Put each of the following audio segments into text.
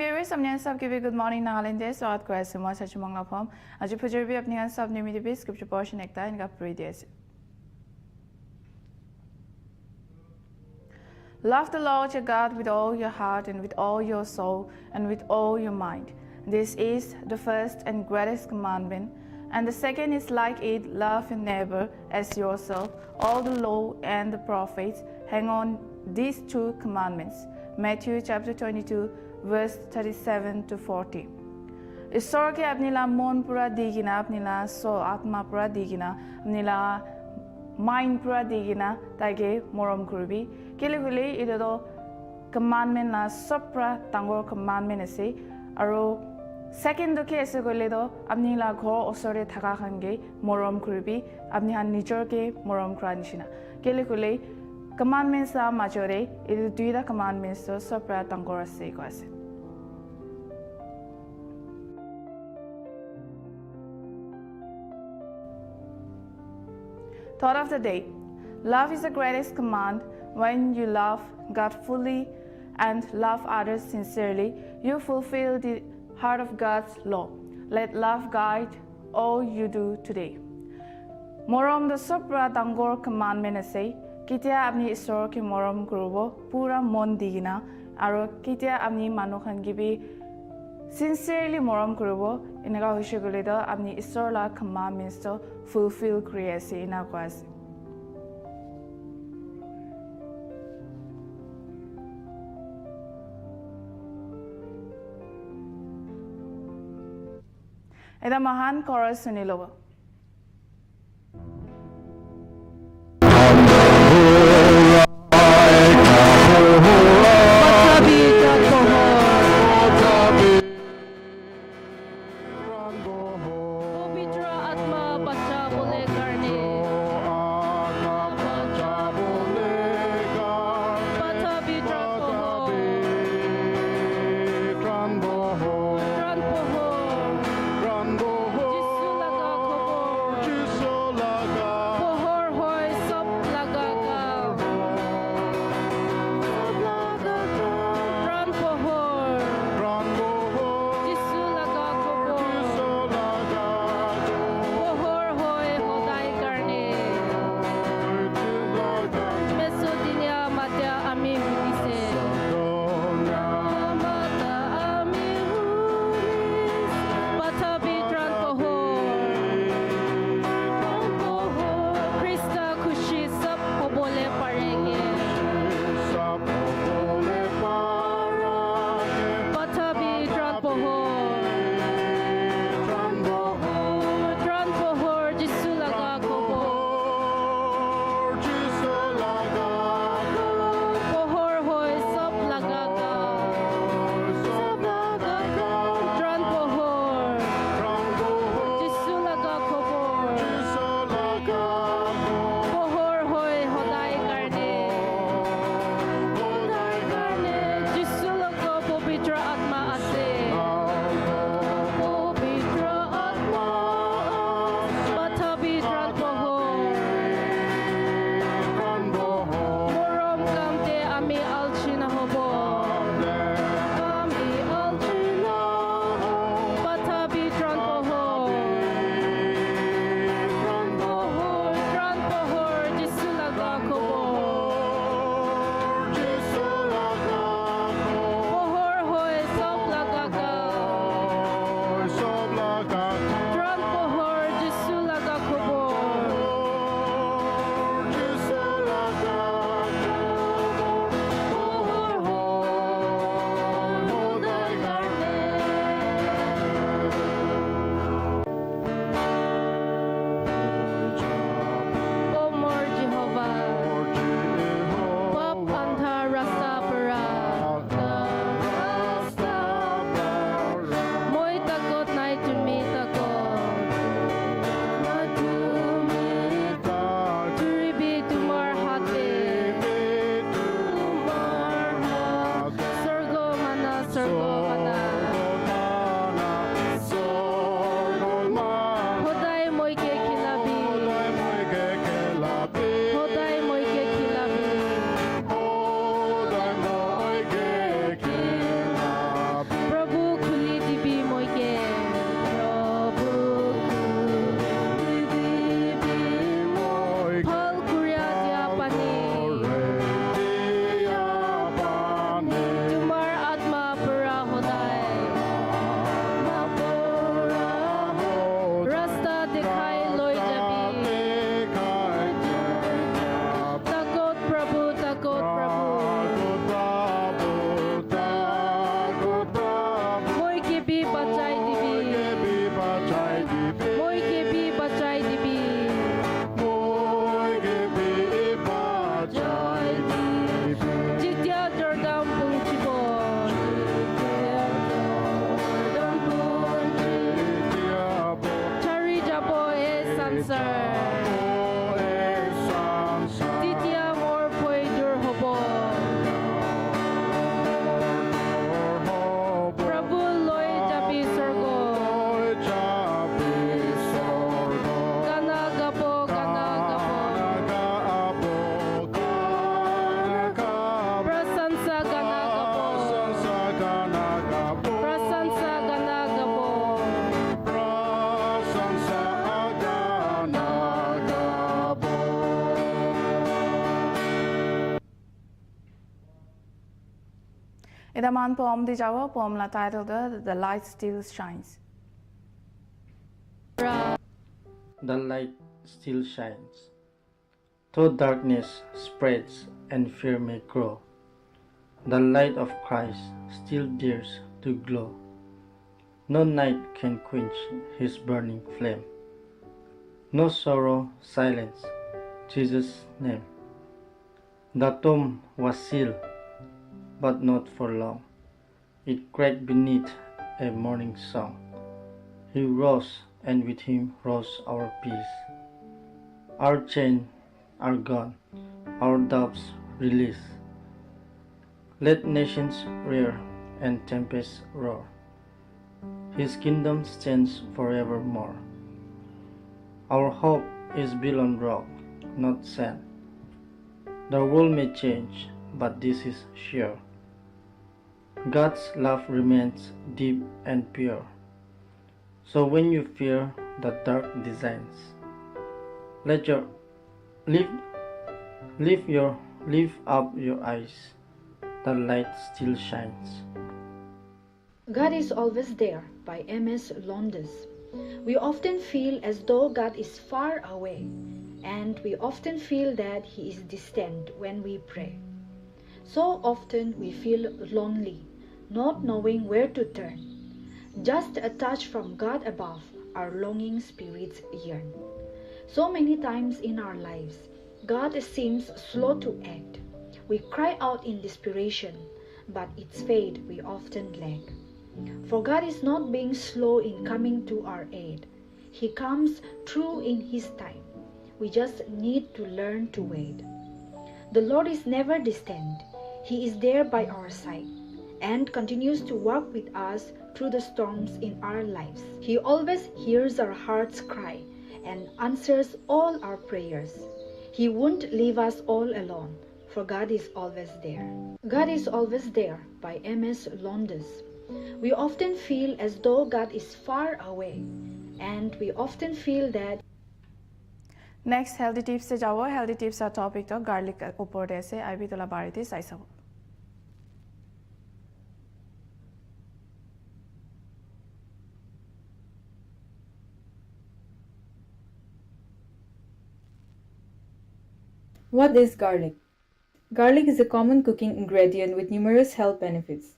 viewers, हमने सबके भी गुड मॉर्निंग नागालैंड है स्वागत करा है मैं सच मंगला फॉर्म आज फजर भी अपने सब नियमित भी स्क्रिप्चर पोर्शन एक था इनका प्री दिया Love the Lord your God with all your heart and with all your soul and with all your mind. This is the first and greatest commandment. And the second is like it, love your neighbor as yourself. All the law and the prophets hang on these two commandments. Matthew chapter 22, verse 37 to 40. ईश्वर के अपनी ला मन पूरा दीगिना अपनी ला सो आत्मा पूरा दीगिना अपनी ला mind पूरा दीगिना ताकि मोरम कुरबी केले गुले इधर तो commandment ला सब पूरा तंगोर commandment ऐसे और second तो के ऐसे गुले तो अपनी ला घोर उसरे थका खंगे मोरम कुरबी अपनी हाँ निचर के मोरम कुरा निशिना केले गुले commandments ला माचोरे इधर दूसरा commandments तो सब पूरा तंगोर ऐसे को ऐसे Thought of the day. Love is the greatest command. When you love God fully and love others sincerely, you fulfill the heart of God's law. Let love guide all you do today. Morom the supra tangor commandment say, kitia apni isor ki morom grubo pura mon digina, aro kitia apni manukhan gibi sincerely morom grubo inaga hishugulida apni isor la commandments to fulfill creasi ina kwasi. Eda mahan chorus suniloba. Idaman poem di Jawa, poem la titled The Light Still Shines. The light still shines. Though darkness spreads and fear may grow, the light of Christ still dares to glow. No night can quench his burning flame. No sorrow silence Jesus' name. The tomb was sealed, but not for long. It cracked beneath a morning song. He rose, and with him rose our peace. Our chains are gone, our doubts released. Let nations rear and tempests roar. His kingdom stands forevermore. Our hope is built on rock, not sand. The world may change, but this is sure. God's love remains deep and pure. So when you fear the dark designs, lift up your eyes. The light still shines. God is Always There by M.S. Londes. We often feel as though God is far away, and we often feel that He is distant when we pray. So often we feel lonely, not knowing where to turn. Just a touch from God above, our longing spirits yearn. So many times in our lives, God seems slow to act. We cry out in desperation, but its fate we often lag. For God is not being slow in coming to our aid. He comes through in His time. We just need to learn to wait. The Lord is never distant. He is there by our side and continues to walk with us through the storms in our lives. He always hears our heart's cry and answers all our prayers. He won't leave us all alone, for God is always there. God is Always There by M.S. Londes. We often feel as though God is far away, and we often feel that. Next, healthy tips se jawo. Healthy tips are topic to garlic upor de se I bi tola bari te sai sabo. What is garlic? Garlic is a common cooking ingredient with numerous health benefits.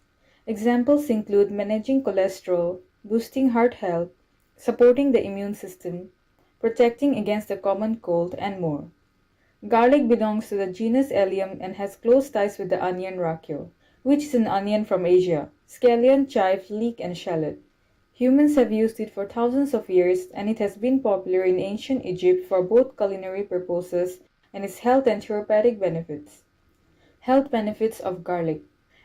Examples include managing cholesterol, boosting heart health, supporting the immune system, protecting against the common cold, and more. Garlic belongs to the genus Allium and has close ties with the onion rachio, which is an onion from Asia, scallion, chive, leek, and shallot. Humans have used it for thousands of years, and it has been popular in ancient Egypt for both culinary purposes and its health and therapeutic benefits. Health benefits of garlic.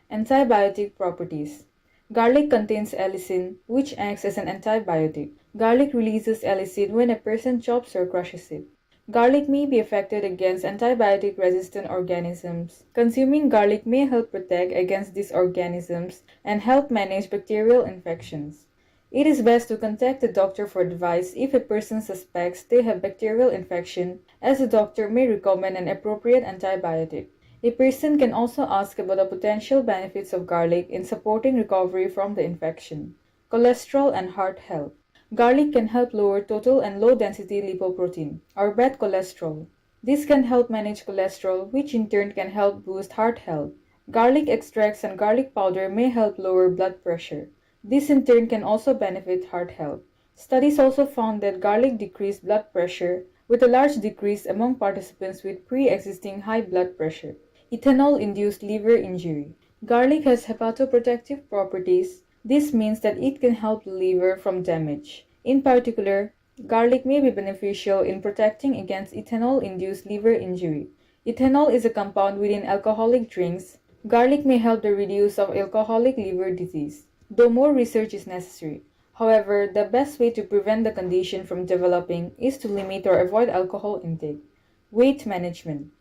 Antibiotic properties. Garlic contains allicin, which acts as an antibiotic. Garlic releases allicin when a person chops or crushes it. Garlic may be effective against antibiotic-resistant organisms. Consuming garlic may help protect against these organisms and help manage bacterial infections. It is best to contact a doctor for advice if a person suspects they have bacterial infection, as the doctor may recommend an appropriate antibiotic. A person can also ask about the potential benefits of garlic in supporting recovery from the infection. Cholesterol and heart health. Garlic can help lower total and low-density lipoprotein, or bad cholesterol. This can help manage cholesterol, which in turn can help boost heart health. Garlic extracts and garlic powder may help lower blood pressure. This in turn can also benefit heart health. Studies also found that garlic decreased blood pressure, with a large decrease among participants with pre-existing high blood pressure. Ethanol-induced liver injury. Garlic has hepatoprotective properties. This means that it can help the liver from damage. In particular, garlic may be beneficial in protecting against ethanol-induced liver injury. Ethanol is a compound within alcoholic drinks. Garlic may help the reduce of alcoholic liver disease, though more research is necessary. However, the best way to prevent the condition from developing is to limit or avoid alcohol intake. Weight management.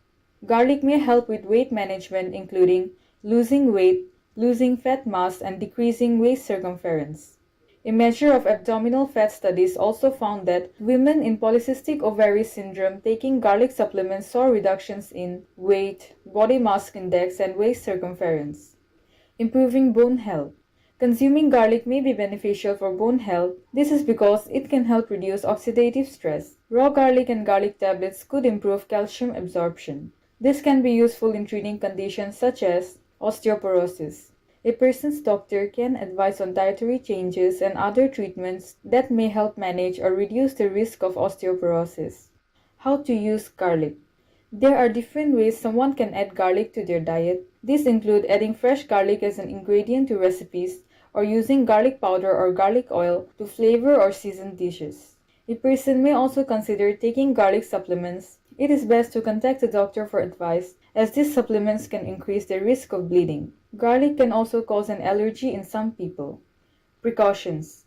Garlic may help with weight management, including losing weight, losing fat mass, and decreasing waist circumference. A measure of abdominal fat studies also found that women in polycystic ovary syndrome taking garlic supplements saw reductions in weight, body mass index, and waist circumference. Improving bone health. Consuming garlic may be beneficial for bone health. This is because it can help reduce oxidative stress. Raw garlic and garlic tablets could improve calcium absorption. This can be useful in treating conditions such as osteoporosis. A person's doctor can advise on dietary changes and other treatments that may help manage or reduce the risk of osteoporosis. How to use garlic. There are different ways someone can add garlic to their diet. These include adding fresh garlic as an ingredient to recipes or using garlic powder or garlic oil to flavor or season dishes. A person may also consider taking garlic supplements. It is best to contact a doctor for advice, as these supplements can increase the risk of bleeding. Garlic can also cause an allergy in some people. Precautions.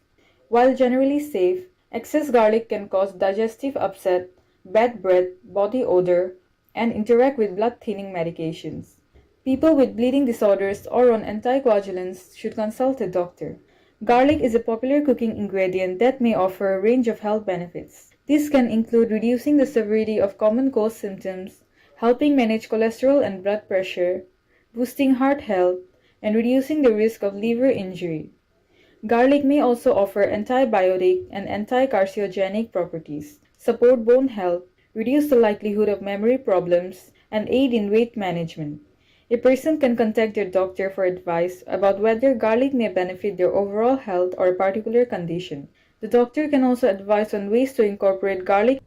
While generally safe, excess garlic can cause digestive upset, bad breath, body odor, and interact with blood-thinning medications. People with bleeding disorders or on anticoagulants should consult a doctor. Garlic is a popular cooking ingredient that may offer a range of health benefits. This can include reducing the severity of common cold symptoms, helping manage cholesterol and blood pressure, boosting heart health, and reducing the risk of liver injury. Garlic may also offer antibiotic and anti-carcinogenic properties, support bone health, reduce the likelihood of memory problems, and aid in weight management. A person can contact their doctor for advice about whether garlic may benefit their overall health or a particular condition. The doctor can also advise on ways to incorporate garlic.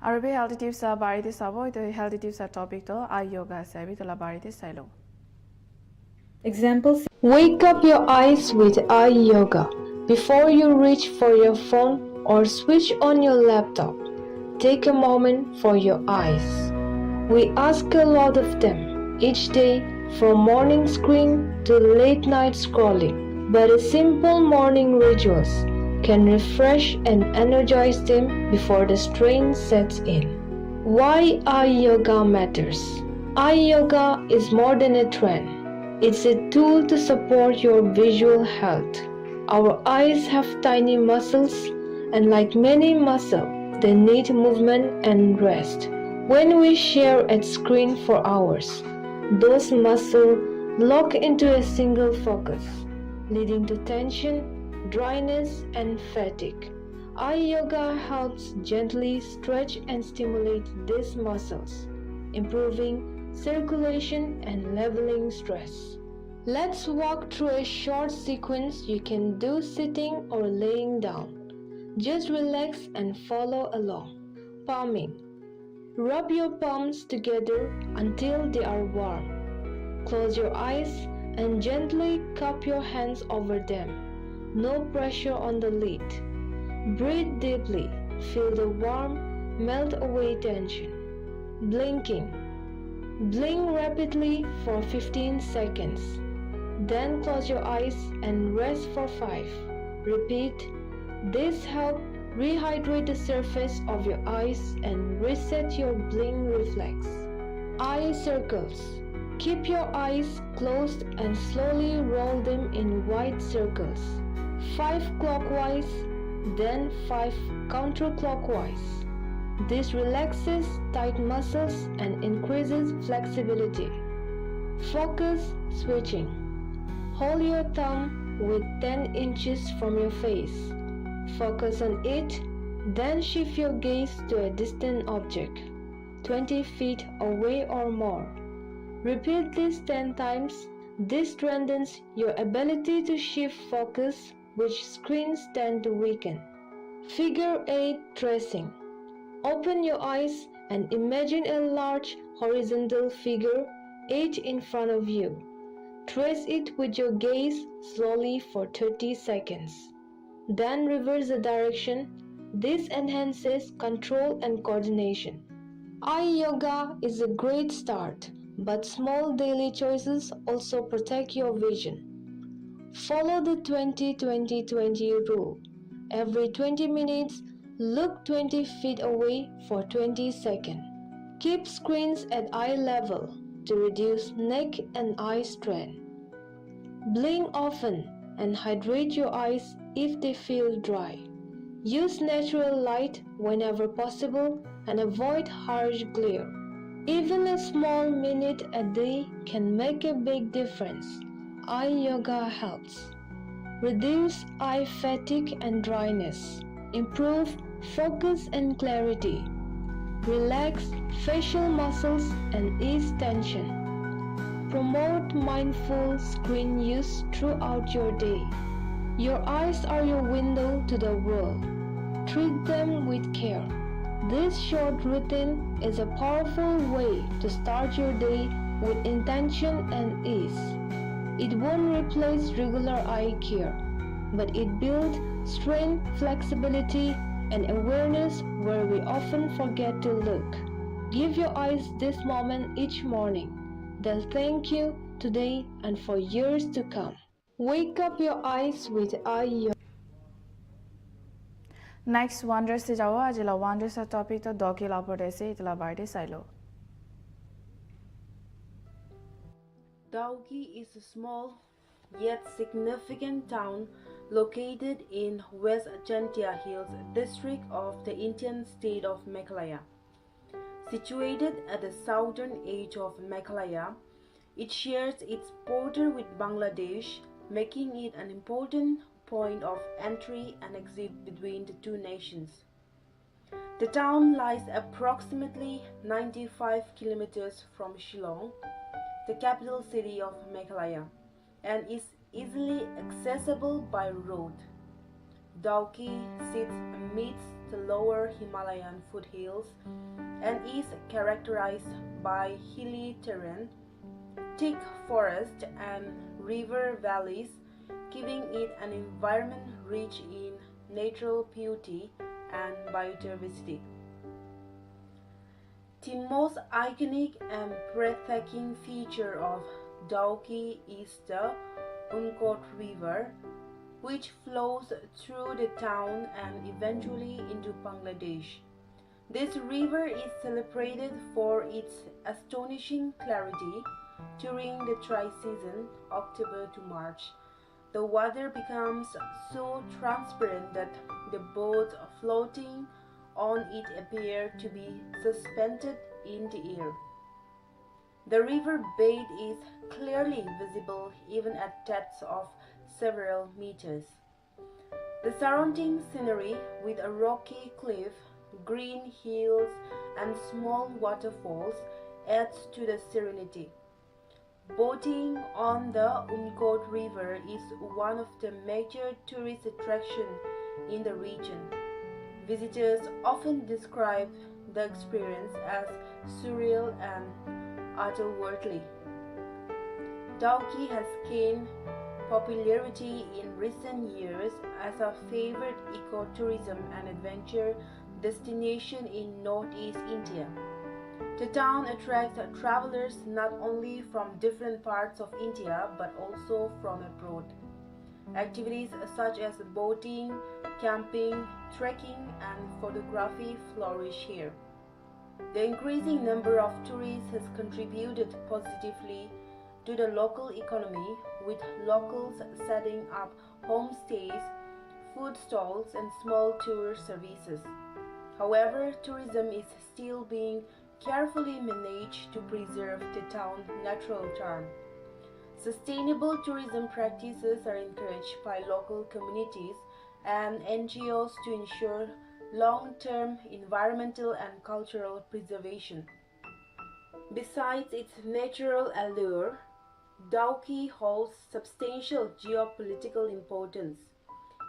Arabe healthy tips are bari sabo ito healthy tips are topic to eye yoga sabi to la bari silo. Examples. Wake up your eyes with eye yoga. Before you reach for your phone or switch on your laptop, take a moment for your eyes. We ask a lot of them each day, from morning screen to late night scrolling, but a simple morning rituals can refresh and energize them before the strain sets in. Why eye yoga matters? Eye yoga is more than a trend. It's a tool to support your visual health. Our eyes have tiny muscles, and like many muscles, they need movement and rest. When we stare at screen for hours, those muscles lock into a single focus, leading to tension, dryness, and fatigue. Eye yoga helps gently stretch and stimulate these muscles, improving circulation and leveling stress. Let's walk through a short sequence you can do sitting or laying down. Just relax and follow along. Palming. Rub your palms together until they are warm. Close your eyes and gently cup your hands over them. No pressure on the lid. Breathe deeply. Feel the warmth melt away tension. Blinking. Blink rapidly for 15 seconds. Then close your eyes and rest for 5. Repeat. This helps rehydrate the surface of your eyes and reset your blink reflex. Eye circles. Keep your eyes closed and slowly roll them in wide circles. 5 clockwise, then 5 counterclockwise. This relaxes tight muscles and increases flexibility. Focus switching. Hold your thumb with 10 inches from your face. Focus on it, then shift your gaze to a distant object, 20 feet away or more. Repeat this 10 times. This strengthens your ability to shift focus, which screens tend to weaken. Figure 8 tracing. Open your eyes and imagine a large horizontal figure 8 in front of you. Trace it with your gaze slowly for 30 seconds. Then reverse the direction. This enhances control and coordination. Eye yoga is a great start, but small daily choices also protect your vision. Follow the 20-20-20 rule. Every 20 minutes, look 20 feet away for 20 seconds. Keep screens at eye level to reduce neck and eye strain. Blink often and hydrate your eyes if they feel dry. Use natural light whenever possible and avoid harsh glare. Even a small minute a day can make a big difference. Eye yoga helps reduce eye fatigue and dryness, improve focus and clarity, relax facial muscles and ease tension, promote mindful screen use throughout your day. Your eyes are your window to the world. Treat them with care. This short routine is a powerful way to start your day with intention and ease. It won't replace regular eye care, but it builds strength, flexibility, and awareness where we often forget to look. Give your eyes this moment each morning. They'll thank you today and for years to come. Wake up your eyes with eye yoga. Next wonder se jawo ajila wonder sa topic to doki la pode se itla baide sailo. Dauki is a small yet significant town located in West Chantia Hills district of the Indian state of Meghalaya. Situated at the southern edge of Meghalaya, it shares its border with Bangladesh, making it an important point of entry and exit between the two nations. The town lies approximately 95 kilometers from Shillong, the capital city of Meghalaya, and is easily accessible by road. Dauki sits amidst the lower Himalayan foothills and is characterized by hilly terrain, thick forest and river valleys, giving it an environment rich in natural beauty and biodiversity. The most iconic and breathtaking feature of Dauki is the Unkot River, which flows through the town and eventually into Bangladesh. This river is celebrated for its astonishing clarity during the dry season, October to March. The water becomes so transparent that the boats floating on it appear to be suspended in the air. The river bed is clearly visible even at depths of several meters. The surrounding scenery, with a rocky cliff, green hills, and small waterfalls, adds to the serenity. Boating on the Unkot River is one of the major tourist attractions in the region. Visitors often describe the experience as surreal and otherworldly. Dauki has gained popularity in recent years as a favorite ecotourism and adventure destination in northeast India. The town attracts travelers not only from different parts of India but also from abroad. Activities such as boating, camping, trekking, and photography flourish here. The increasing number of tourists has contributed positively to the local economy, with locals setting up homestays, food stalls, and small tour services. However, tourism is still being carefully managed to preserve the town's natural charm. Sustainable tourism practices are encouraged by local communities and NGOs to ensure long-term environmental and cultural preservation. Besides its natural allure, Dauki holds substantial geopolitical importance.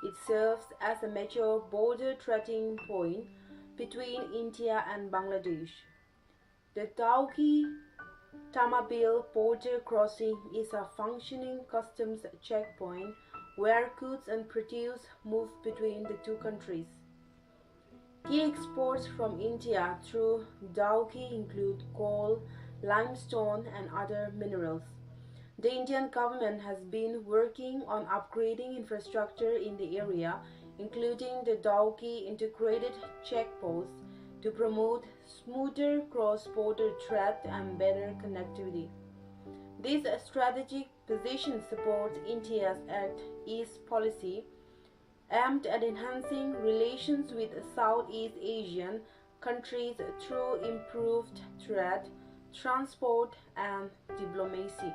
It serves as a major border threading point between India and Bangladesh. The Dauki Tamabil border crossing is a functioning customs checkpoint where goods and produce move between the two countries. Key exports from India through Dauki include coal, limestone, and other minerals. The Indian government has been working on upgrading infrastructure in the area, including the Dauki Integrated Checkpost, to promote smoother cross-border trade and better connectivity. This strategic position supports India's Act East policy, aimed at enhancing relations with Southeast Asian countries through improved trade, transport, and diplomacy.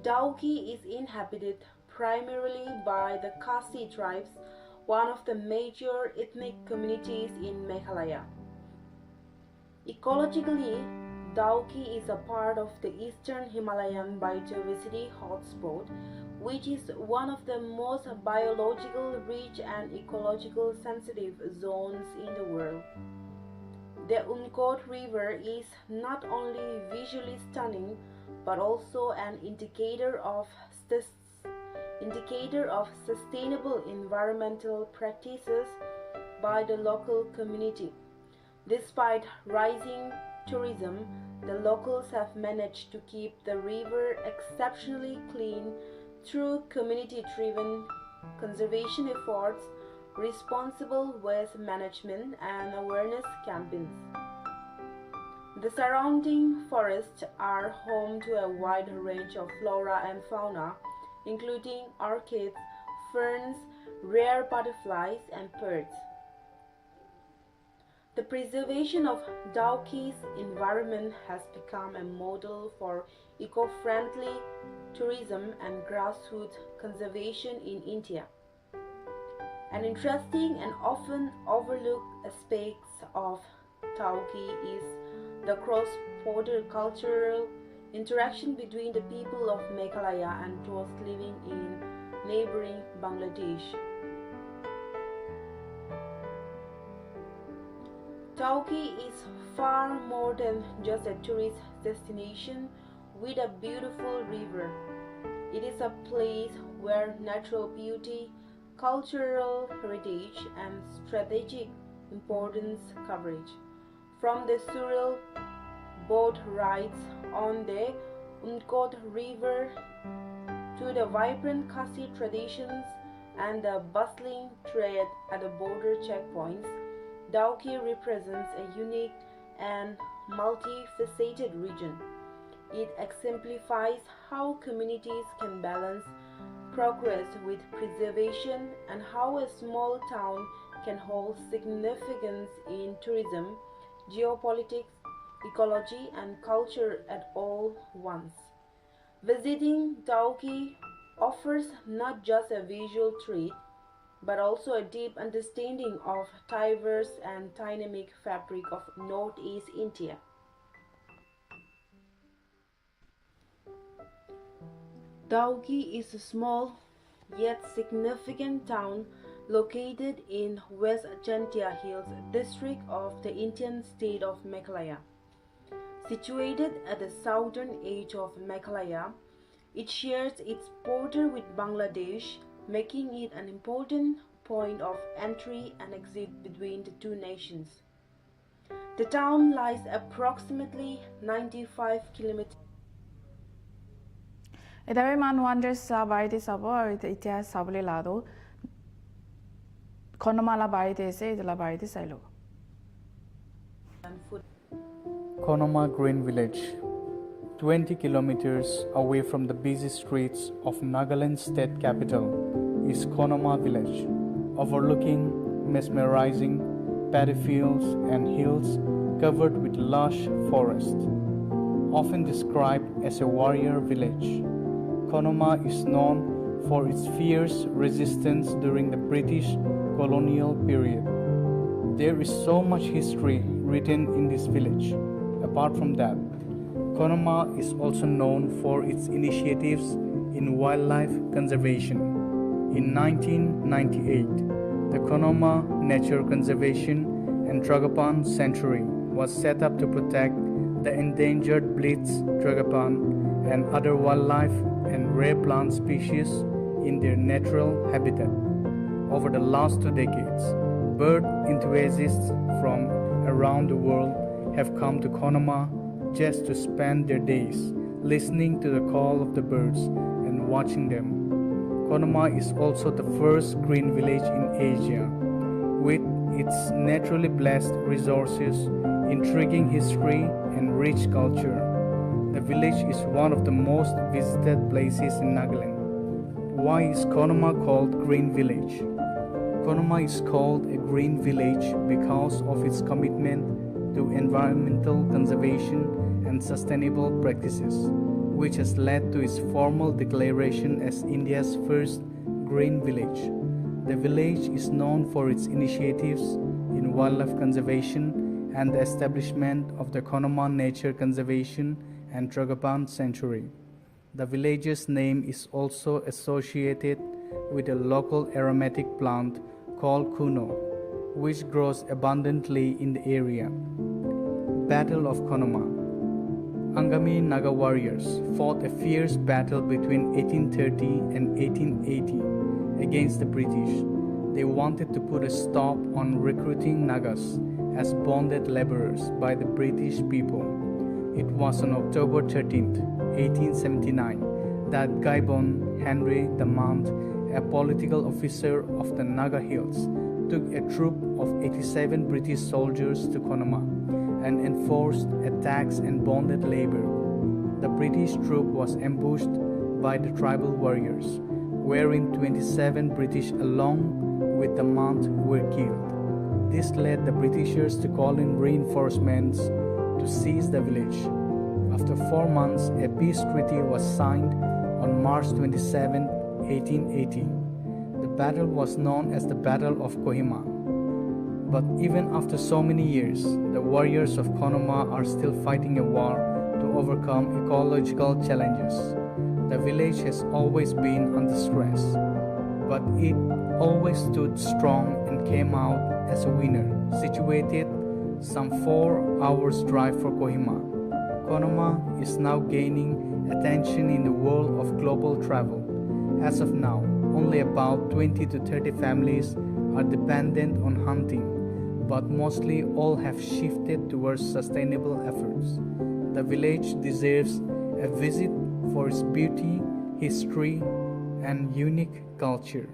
Dauki is inhabited primarily by the Khasi tribes, one of the major ethnic communities in Meghalaya. Ecologically, Dauki is a part of the Eastern Himalayan biodiversity hotspot, which is one of the most biologically rich and ecological sensitive zones in the world. The Unkot River is not only visually stunning but also an indicator of sustainable environmental practices by the local community. Despite rising tourism, the locals have managed to keep the river exceptionally clean through community-driven conservation efforts, responsible waste management, and awareness campaigns. The surrounding forests are home to a wide range of flora and fauna, including orchids, ferns, rare butterflies, and birds. The preservation of Dauki's environment has become a model for eco-friendly tourism and grassroots conservation in India. An interesting and often overlooked aspect of Dauki is the cross-border cultural interaction between the people of Meghalaya and those living in neighboring Bangladesh. Dauki is far more than just a tourist destination with a beautiful river. It is a place where natural beauty, cultural heritage, and strategic importance converge. From the surreal boat rides on the Unkot River to the vibrant Khasi traditions and the bustling trade at the border checkpoints, Dauki represents a unique and multifaceted region. It exemplifies how communities can balance progress with preservation and how a small town can hold significance in tourism, geopolitics, ecology, and culture at all once. Visiting Dauki offers not just a visual treat, but also a deep understanding of diverse and dynamic fabric of Northeast India. Dauki is a small yet significant town located in West Jantia Hills district of the Indian state of Meghalaya. Situated at the southern edge of Meghalaya, it shares its border with Bangladesh, making it an important point of entry and exit between the two nations. The town lies approximately 95 kilometers. Italy man wonders about this about it has sabli lado. Konamala barite se itala barite sailo. Konoma Green Village, 20 kilometers away from the busy streets of Nagaland's state capital, is Konoma Village, overlooking mesmerizing paddy fields and hills covered with lush forest. Often described as a warrior village, Konoma is known for its fierce resistance during the British colonial period. There is so much history written in this village. Apart from that, Konoma is also known for its initiatives in wildlife conservation. In 1998, the Konoma Nature Conservation and Tragapan Sanctuary was set up to protect the endangered Blitz tragapan and other wildlife and rare plant species in their natural habitat. Over the last 2 decades, bird enthusiasts from around the world have come to Konoma just to spend their days listening to the call of the birds and watching them. Konoma is also the first green village in Asia. With its naturally blessed resources, intriguing history, and rich culture, the village is one of the most visited places in Nagaland. Why is Konoma called Green Village? Konoma is called a green village because of its commitment to environmental conservation and sustainable practices, which has led to its formal declaration as India's first green village. The village is known for its initiatives in wildlife conservation and the establishment of the Konoma Nature Conservation and Tragapan Sanctuary. The village's name is also associated with a local aromatic plant called kuno, which grows abundantly in the area. Battle of Konoma. Angami Naga warriors fought a fierce battle between 1830 and 1880 against the British. They wanted to put a stop on recruiting Nagas as bonded laborers by the British people. It was on October 13, 1879, that Gaibon Henry the Mount, a political officer of the Naga Hills, took a troop of 87 British soldiers to Konoma and enforced attacks and bonded labor. The British troop was ambushed by the tribal warriors, wherein 27 British along with the Mount were killed. This led the Britishers to call in reinforcements to seize the village. After 4 months, a peace treaty was signed on March 27, 1880. The battle was known as the Battle of Kohima. But even after so many years, the warriors of Konoma are still fighting a war to overcome ecological challenges. The village has always been under stress, but it always stood strong and came out as a winner. Situated some 4 hours drive for Kohima, Konoma is now gaining attention in the world of global travel. As of now, only about 20 to 30 families are dependent on hunting, but mostly all have shifted towards sustainable efforts. The village deserves a visit for its beauty, history, and unique culture.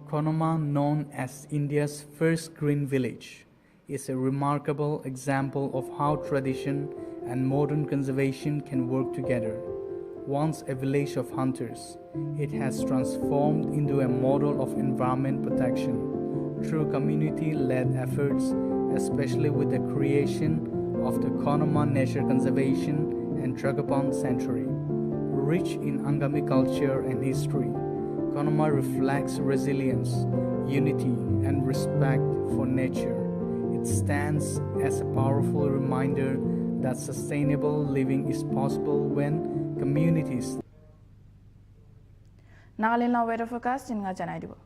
Konoma, known as India's first green village, is a remarkable example of how tradition and modern conservation can work together. Once a village of hunters, it has transformed into a model of environment protection through community-led efforts, especially with the creation of the Konoma Nature Conservation and Tragapan Sanctuary. Rich in Angami culture and history, Konoma reflects resilience, unity, and respect for nature. It stands as a powerful reminder that sustainable living is possible when communities. Nagaland weather forecast jinga janai dibo.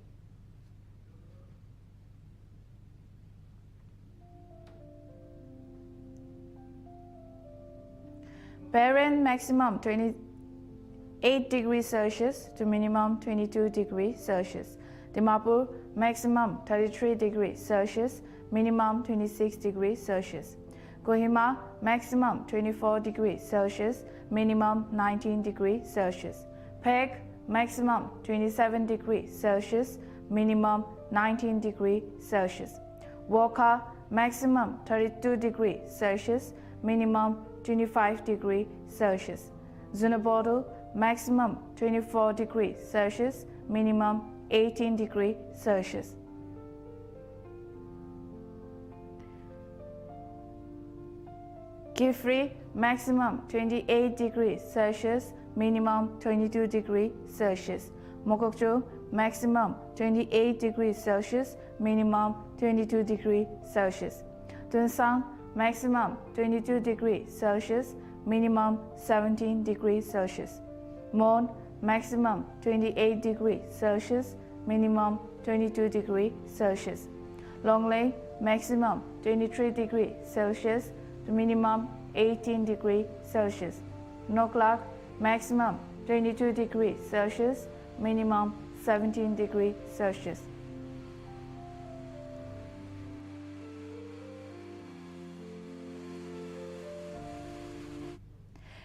Parent maximum 28 degrees Celsius to minimum 22 degrees Celsius. Dimapur maximum 33 degrees Celsius, minimum 26 degrees Celsius. Kohima maximum 24 degrees Celsius, minimum 19 degrees Celsius. Peg maximum 27 degrees Celsius, minimum 19 degrees Celsius. Walker maximum 32 degrees Celsius, minimum 25 degrees Celsius. Zunabodal maximum 24 degrees Celsius, minimum 18 degrees Celsius. Kifri maximum 28 degrees Celsius, minimum 22 degrees Celsius. Mokokcho maximum 28 degrees Celsius, minimum 22 degrees Celsius. Tunsang maximum 22 degrees Celsius, minimum 17 degrees Celsius. Mon maximum 28 degrees Celsius, minimum 22 degrees Celsius. Longley maximum 23 degrees Celsius to minimum 18 degrees Celsius. Noklak maximum 22 degrees Celsius, minimum 17 degrees Celsius.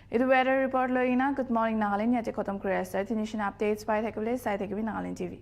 This weather report Good Morning Nagaland. Yate khotam kuri ase. Updates by Nagaland TV.